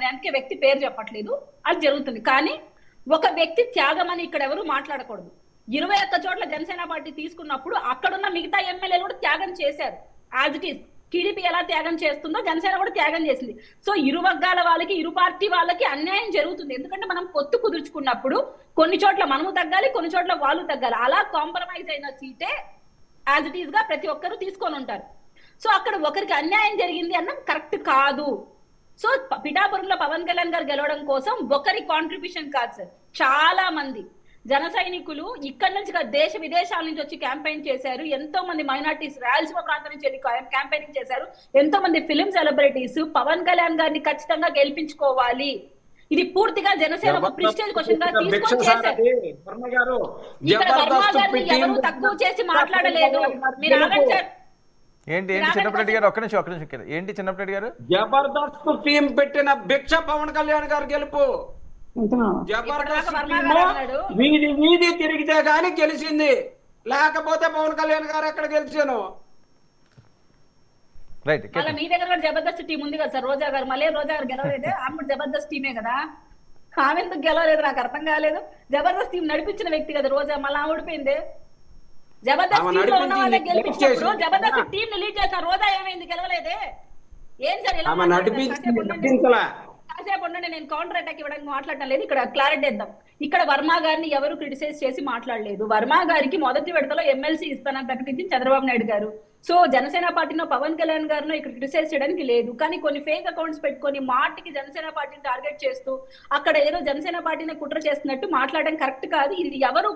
అని అందుకే వ్యక్తి పేరు చెప్పట్లేదు, అది జరుగుతుంది. కానీ ఒక వ్యక్తి త్యాగం అని ఇక్కడ ఎవరు మాట్లాడకూడదు. 21 చోట్ల జనసేన పార్టీ తీసుకున్నప్పుడు అక్కడున్న మిగతా ఎమ్మెల్యేలు కూడా త్యాగం చేశారు. యాజ్ ఇట్ ఈస్ టీడీపీ ఎలా త్యాగం చేస్తుందో జనసేన కూడా త్యాగం చేసింది. సో ఇరు వర్గాల వాళ్ళకి, ఇరు పార్టీ వాళ్ళకి అన్యాయం జరుగుతుంది. ఎందుకంటే మనం పొత్తు కుదుర్చుకున్నప్పుడు కొన్ని చోట్ల మనము తగ్గాలి, కొన్ని చోట్ల వాళ్ళు తగ్గాలి. అలా కాంప్రమైజ్ అయిన సీటే యాజ్ ఇట్ ఈస్ గా ప్రతి ఒక్కరు తీసుకొని ఉంటారు. సో అక్కడ ఒకరికి అన్యాయం జరిగింది అన్న కరెక్ట్ కాదు. సో పిఠాపురంలో పవన్ కళ్యాణ్ గారు గెలవడం కోసం ఒకరి కాంట్రిబ్యూషన్ కాదు సార్, చాలా మంది జన సైనికులు ఇక్కడ నుంచి దేశ విదేశాల నుంచి వచ్చి క్యాంపెయిన్ చేశారు. ఎంతో మంది మైనార్టీస్ రాయలసీమ ప్రాంతం నుంచి వెళ్ళి క్యాంపెయినింగ్ చేశారు. ఎంతో మంది ఫిలిం సెలబ్రిటీస్ పవన్ కళ్యాణ్ గారిని ఖచ్చితంగా గెలిపించుకోవాలి, ఇది పూర్తిగా జనసేన ప్రిస్టేజ్ క్వశ్చన్ గా తీసుకొని చేశారు. ఇక్కడ వర్మ గారిని ఎవరు తక్కువ చేసి మాట్లాడలేదు. మీరు ఆగండి సార్. ఏంటి చిన్నప్పటి గారు ఒక్క నిమిషం ఏంటి చిన్నప్పటి గారు? జబర్దస్త్ టీం పెట్టిన భిక్ష పవన్ కళ్యాణ్ గారు గెలుపు. జబర్దస్త్ వీధి వీధి తిరిగితే గాని గెలిచింది, లేకపోతే పవన్ కళ్యాణ్ గారు ఎక్కడ గెలిచాను. మళ్ళీ మీ దగ్గర కూడా జబర్దస్త్ టీం ఉంది కదా సార్, రోజా గారు. మళ్ళీ రోజా గారు గెలవలేదే, ఆమె కూడా జబర్దస్త్ టీమే కదా. ఆమె ఎందుకు గెలవలేదు నాకు అర్థం కాలేదు. జబర్దస్త్ టీం నడిపించిన వ్యక్తి కదా రోజా, మళ్ళీ ఆమె ఓడిపోయింది. జబర్దస్త్ టీమ్ లో ఉన్న వాళ్ళకి గెలిపించినప్పుడు జబర్దస్త్ టీం ని లీడ్ చేసిన రోజా ఏమైంది, గెలవలేదే? ఏం సార్ ఇలా కాసేపు ఉండండి, నేను కౌంటర్ అటాక్ ఇవ్వడానికి మాట్లాడటం లేదు. ఇక్కడ క్లారిటీ ఇద్దాం. ఇక్కడ వర్మ గారిని ఎవరు క్రిటిసైజ్ చేసి మాట్లాడలేదు. వర్మ గారికి మొదటి విడతలో ఎమ్మెల్సీ ఇస్తానని ప్రకటించింది చంద్రబాబు నాయుడు గారు. సో జనసేన పార్టీలో పవన్ కళ్యాణ్ గారిను ఇక్కడ క్రిటిసైజ్ చేయడానికి లేదు. కానీ కొన్ని ఫేక్ అకౌంట్స్ పెట్టుకొని మాటికి జనసేన పార్టీని టార్గెట్ చేస్తూ అక్కడ ఏదో జనసేన పార్టీని కుట్ర చేస్తున్నట్టు మాట్లాడడం కరెక్ట్ కాదు. ఇది ఎవరు